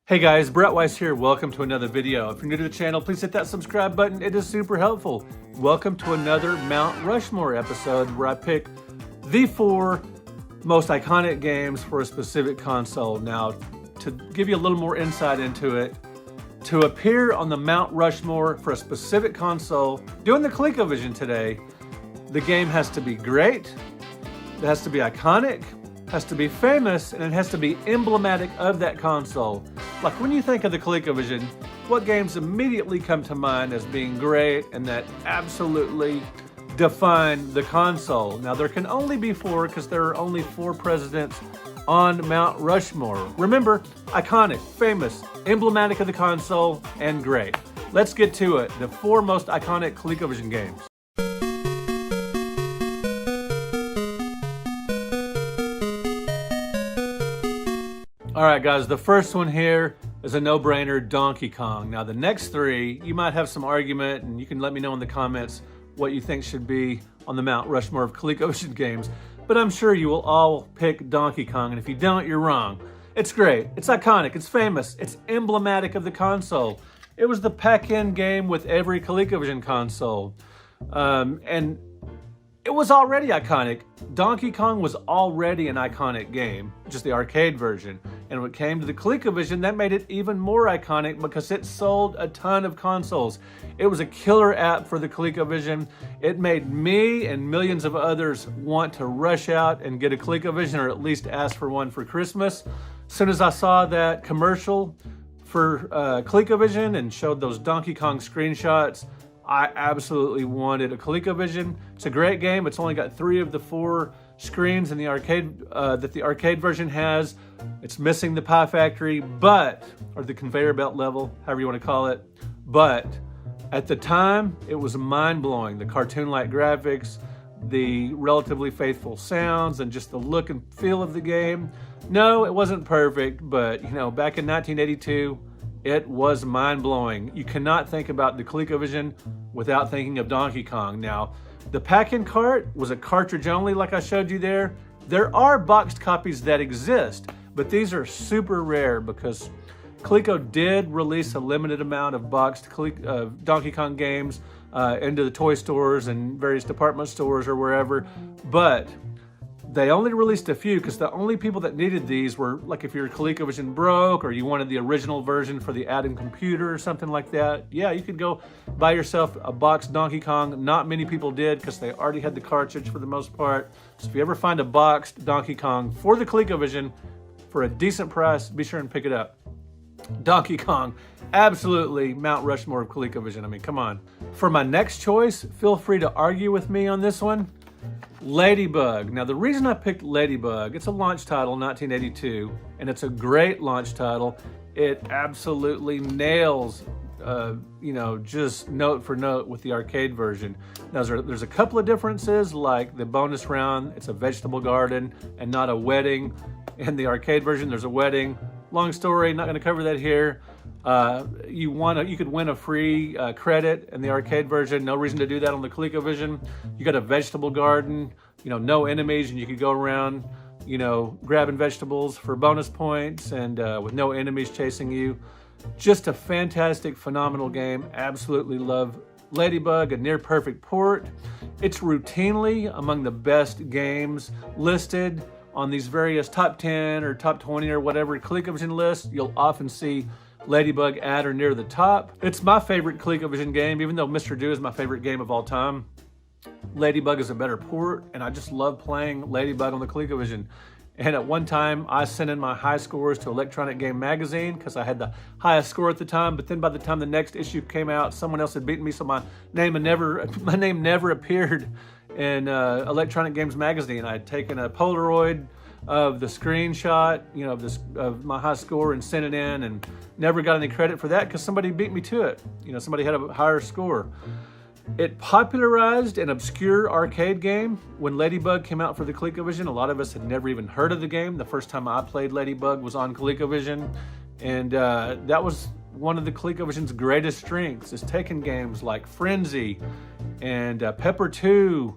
Hey guys, Brett Weiss here. Welcome to another video. If you're new to the channel, please hit that subscribe button. It is super helpful. Welcome to another Mount Rushmore episode where I pick the 4 most iconic games for a specific console. Now, to give you a little more insight into it, to appear on the Mount Rushmore for a specific console, doing the ColecoVision today, the game has to be great, it has to be iconic, has to be famous, and it has to be emblematic of that console. Like when you think of the ColecoVision, what games immediately come to mind as being great and that absolutely define the console? Now there can only be 4 because there are only 4 presidents on Mount Rushmore. Remember, iconic, famous, emblematic of the console, and great. Let's get to it. The 4 most iconic ColecoVision games. All right, guys, the first one here is a no-brainer, Donkey Kong. Now, the next 3, you might have some argument, and you can let me know in the comments what you think should be on the Mount Rushmore of ColecoVision games, but I'm sure you will all pick Donkey Kong, and if you don't, you're wrong. It's great, it's iconic, it's famous, it's emblematic of the console. It was the pack-in game with every ColecoVision console, and it was already iconic. Donkey Kong was already an iconic game, just the arcade version. And when it came to the ColecoVision, that made it even more iconic because it sold a ton of consoles. It was a killer app for the ColecoVision. It made me and millions of others want to rush out and get a ColecoVision or at least ask for one for Christmas. As soon as I saw that commercial for ColecoVision and showed those Donkey Kong screenshots, I absolutely wanted a ColecoVision. It's a great game. It's only got 3 of the 4 screens in the arcade that the arcade version has. It's missing the Pie Factory, or the conveyor belt level, however you want to call it. But at the time, it was mind-blowing. The cartoon-like graphics, the relatively faithful sounds, and just the look and feel of the game. No, it wasn't perfect, but you know, back in 1982, it was mind-blowing. You cannot think about the ColecoVision without thinking of Donkey Kong. Now, the pack-in cart was a cartridge only, like I showed you there. There are boxed copies that exist, but these are super rare because Coleco did release a limited amount of boxed Donkey Kong games into the toy stores and various department stores or wherever, but they only released a few because the only people that needed these were, like, if your ColecoVision broke or you wanted the original version for the add-in computer or something like that. Yeah, you could go buy yourself a boxed Donkey Kong. Not many people did because they already had the cartridge for the most part. So if you ever find a boxed Donkey Kong for the ColecoVision for a decent price, be sure and pick it up. Donkey Kong, absolutely Mount Rushmore of ColecoVision. I mean, come on. For my next choice, feel free to argue with me on this one. Ladybug. Now, the reason I picked Ladybug, it's a launch title, 1982, and it's a great launch title. It absolutely nails, you know, just note for note with the arcade version. Now, there's a couple of differences, like the bonus round, it's a vegetable garden and not a wedding. In the arcade version, there's a wedding. Long story, not going to cover that here. You could win a free credit in the arcade version. No reason to do that on the ColecoVision. You got a vegetable garden, you know, no enemies, and you could go around, you know, grabbing vegetables for bonus points and with no enemies chasing you. Just a fantastic, phenomenal game. Absolutely love Ladybug, a near perfect port. It's routinely among the best games listed on these various top 10 or top 20 or whatever ColecoVision lists. You'll often see Ladybug at or near the top. It's my favorite ColecoVision game, even though Mr. Do is my favorite game of all time. Ladybug is a better port, and I just love playing Ladybug on the ColecoVision. And at one time, I sent in my high scores to Electronic Game Magazine because I had the highest score at the time. But then by the time the next issue came out, someone else had beaten me, so my name never appeared in Electronic Games Magazine. I had taken a Polaroid of the screenshot, you know, of my high score and sent it in, and never got any credit for that because somebody beat me to it. You know, somebody had a higher score. It popularized an obscure arcade game. When Ladybug came out for the ColecoVision, a lot of us had never even heard of the game. The first time I played Ladybug was on ColecoVision, and that was one of the ColecoVision's greatest strengths, is taking games like Frenzy and Pepper 2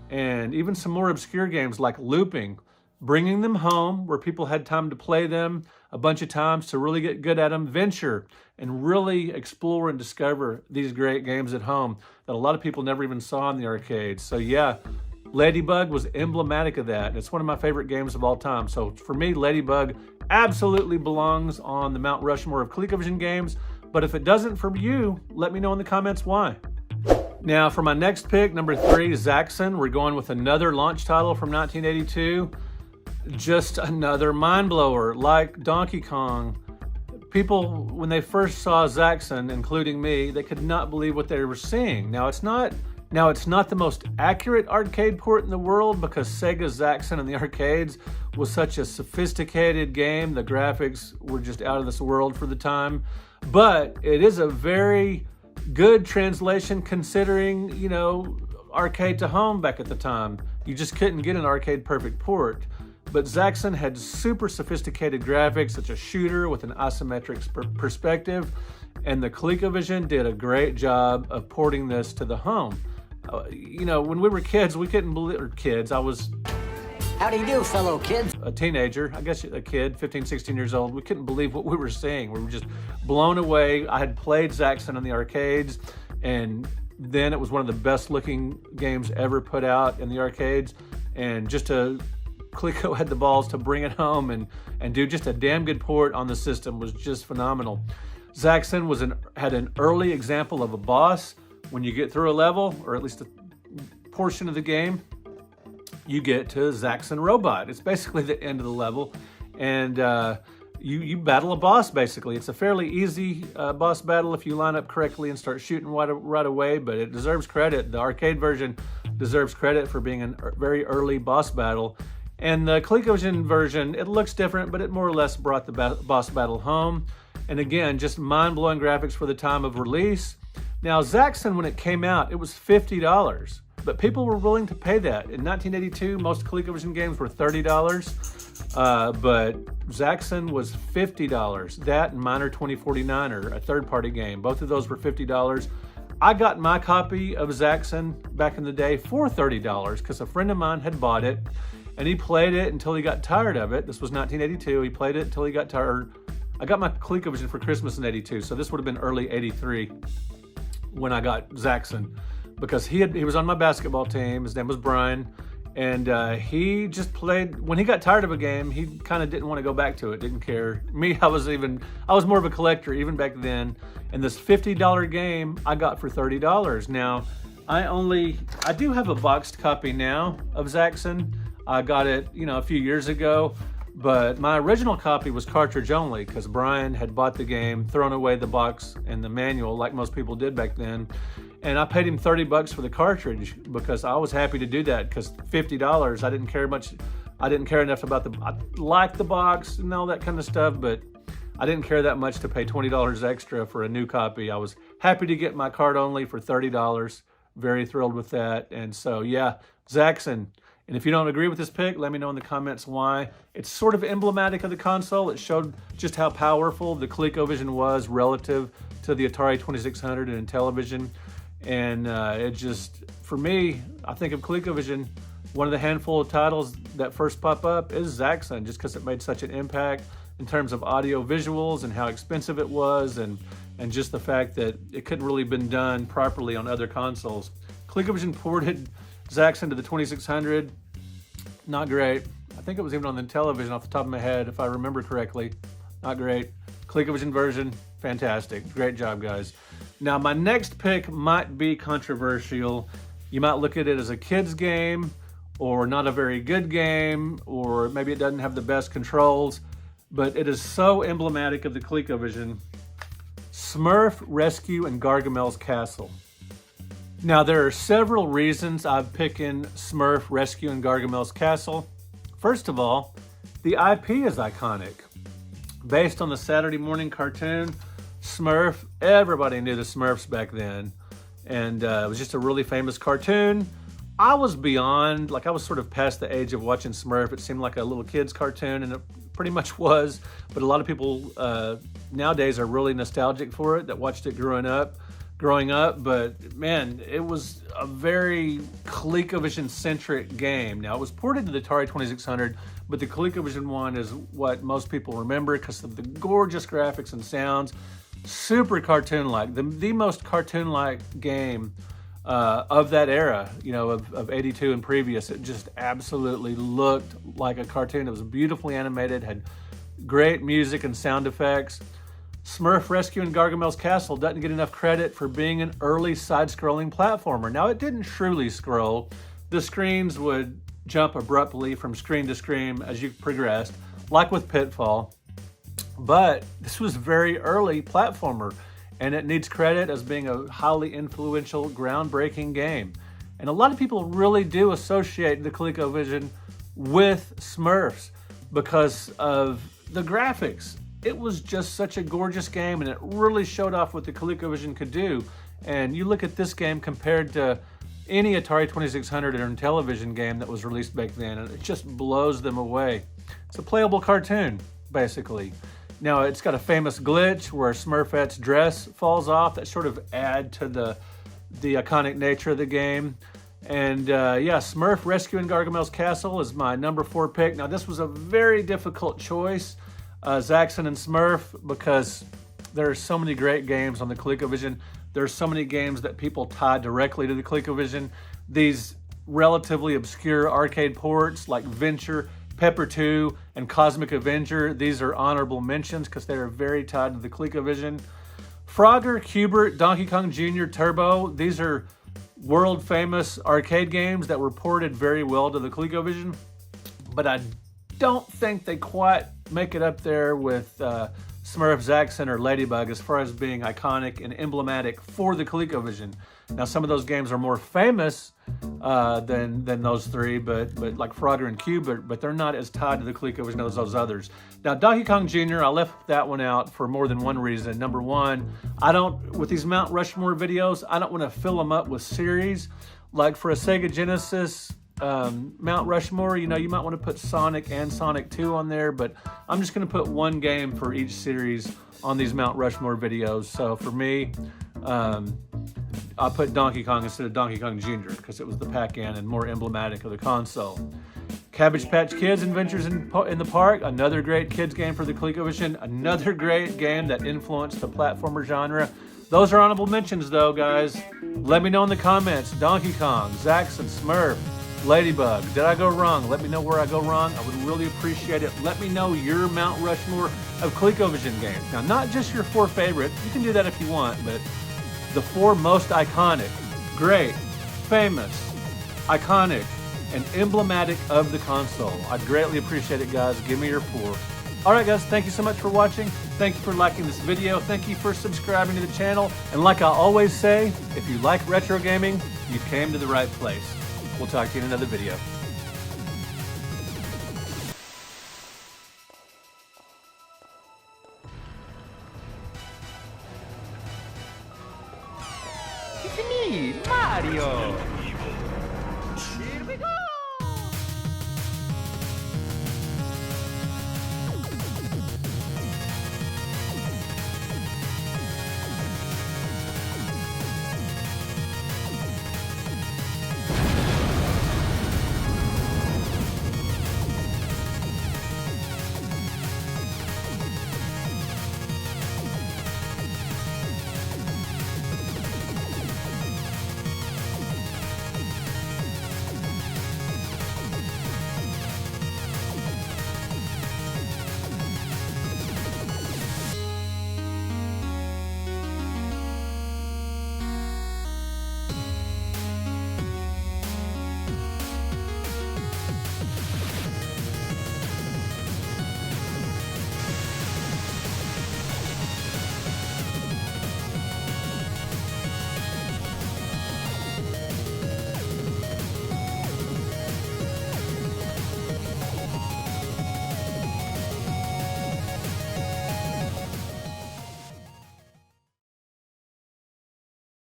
and even some more obscure games like Looping, bringing them home where people had time to play them a bunch of times to really get good at them, venture and really explore and discover these great games at home that a lot of people never even saw in the arcades. So yeah, Ladybug was emblematic of that. It's one of my favorite games of all time. So for me, Ladybug absolutely belongs on the Mount Rushmore of ColecoVision games. But if it doesn't for you, let me know in the comments why. Now for my next pick, number 3, Zaxxon. We're going with another launch title from 1982. Just another mind blower like Donkey Kong. People, when they first saw Zaxxon, including me, they could not believe what they were seeing. Now it's not the most accurate arcade port in the world because Sega's Zaxxon in the arcades was such a sophisticated game. The graphics were just out of this world for the time. But it is a very good translation considering, you know, arcade to home back at the time. You just couldn't get an arcade perfect port. But Zaxxon had super sophisticated graphics, such a shooter with an isometric perspective, and the ColecoVision did a great job of porting this to the home. You know, when we were kids, we couldn't believe, or kids, I was... How do you do, fellow kids? A teenager, I guess a kid, 15, 16 years old. We couldn't believe what we were seeing. We were just blown away. I had played Zaxxon in the arcades, and then it was one of the best looking games ever put out in the arcades. And just Coleco had the balls to bring it home and do just a damn good port on the system was just phenomenal. Zaxxon had an early example of a boss. When you get through a level, or at least a portion of the game, you get to Zaxxon Robot. It's basically the end of the level, and you battle a boss, basically. It's a fairly easy boss battle if you line up correctly and start shooting right away, but it deserves credit. The arcade version deserves credit for being a very early boss battle. And the ColecoVision version, it looks different, but it more or less brought the boss battle home. And again, just mind-blowing graphics for the time of release. Now, Zaxxon, when it came out, it was $50, but people were willing to pay that. In 1982, most ColecoVision games were $30, but Zaxxon was $50. That and Miner 2049er, a third-party game, both of those were $50. I got my copy of Zaxxon back in the day for $30 because a friend of mine had bought it, and he played it until he got tired of it. This was 1982. He played it until he got tired. I got my ColecoVision for Christmas in 82, so this would have been early 83 when I got Zaxxon, because he was on my basketball team. His name was Brian, and he just played. When he got tired of a game, he kind of didn't want to go back to it, didn't care. Me, I was more of a collector even back then, and this $50 game I got for $30. Now, I do have a boxed copy now of Zaxxon. I got it, you know, a few years ago, but my original copy was cartridge only because Brian had bought the game, thrown away the box and the manual like most people did back then. And I paid him $30 for the cartridge because I was happy to do that because $50, I didn't care much. I didn't care enough about I liked the box and all that kind of stuff, but I didn't care that much to pay $20 extra for a new copy. I was happy to get my card only for $30. Very thrilled with that. And so, yeah, Zaxxon. And if you don't agree with this pick, let me know in the comments why. It's sort of emblematic of the console. It showed just how powerful the ColecoVision was relative to the Atari 2600 and Intellivision. And it just, for me, I think of ColecoVision, one of the handful of titles that first pop up is Zaxxon, just because it made such an impact in terms of audio visuals and how expensive it was, and just the fact that it couldn't really been done properly on other consoles. ColecoVision ported Zaxxon to the 2600, not great. I think it was even on the Intellivision off the top of my head, if I remember correctly. Not great. ColecoVision version, fantastic. Great job, guys. Now, my next pick might be controversial. You might look at it as a kid's game, or not a very good game, or maybe it doesn't have the best controls, but it is so emblematic of the ColecoVision. Smurf Rescue and Gargamel's Castle. Now, there are several reasons I'm picking Smurf Rescue and Gargamel's Castle. First of all, the IP is iconic. Based on the Saturday morning cartoon, Smurf, everybody knew the Smurfs back then. And it was just a really famous cartoon. I was beyond, I was sort of past the age of watching Smurf. It seemed like a little kid's cartoon, and it pretty much was. But a lot of people nowadays are really nostalgic for it, that watched it growing up. growing up, but man, it was a very ColecoVision centric game. Now it was ported to the Atari 2600, but the ColecoVision one is what most people remember because of the gorgeous graphics and sounds. Super cartoon-like, the most cartoon-like game of that era, you know, of 82 and previous. It just absolutely looked like a cartoon. It was beautifully animated, had great music and sound effects. Smurf Rescue and Gargamel's Castle doesn't get enough credit for being an early side-scrolling platformer. Now, it didn't truly scroll. The screens would jump abruptly from screen to screen as you progressed, like with Pitfall. But this was very early platformer, and it needs credit as being a highly influential, groundbreaking game. And a lot of people really do associate the ColecoVision with Smurfs because of the graphics. It was just such a gorgeous game, and it really showed off what the ColecoVision could do. And you look at this game compared to any Atari 2600 or Intellivision game that was released back then, and it just blows them away. It's a playable cartoon, basically. Now, it's got a famous glitch where Smurfette's dress falls off that sort of add to the iconic nature of the game. And yeah, Smurf Rescue and Gargamel's Castle is my number 4 pick. Now, this was a very difficult choice, Zaxxon and Smurf, because there are so many great games on the ColecoVision. There's so many games that people tie directly to the ColecoVision. These relatively obscure arcade ports like Venture, Pepper 2, and Cosmic Avenger, these are honorable mentions because they are very tied to the ColecoVision. Frogger, Cubert, Donkey Kong Jr., Turbo, these are world famous arcade games that were ported very well to the ColecoVision, but I don't think they quite make it up there with Smurf, Zaxxon, or Ladybug as far as being iconic and emblematic for the ColecoVision. Now, some of those games are more famous than those three, but like Frogger and Cubert, but they're not as tied to the ColecoVision as those others. Now, Donkey Kong Jr., I left that one out for more than one reason. Number one, with these Mount Rushmore videos, I don't want to fill them up with series. Like for a Sega Genesis Mount Rushmore, you know, you might want to put Sonic and Sonic 2 on there, but I'm just going to put one game for each series on these Mount Rushmore videos. So for me, I put Donkey Kong instead of Donkey Kong Jr. because it was the pack-in and more emblematic of the console. Cabbage Patch Kids Adventures in the Park, another great kids game for the ColecoVision, another great game that influenced the platformer genre. Those are honorable mentions though, guys. Let me know in the comments, Donkey Kong, Zaxxon, Smurf, Ladybug, did I go wrong? Let me know where I go wrong. I would really appreciate it. Let me know your Mount Rushmore of ColecoVision games. Now, not just your 4 favorites, you can do that if you want, but the 4 most iconic, great, famous, iconic, and emblematic of the console. I'd greatly appreciate it, guys. Give me your 4. All right, guys, thank you so much for watching. Thank you for liking this video. Thank you for subscribing to the channel. And like I always say, if you like retro gaming, you came to the right place. We'll talk to you in another video. It's me, Mario!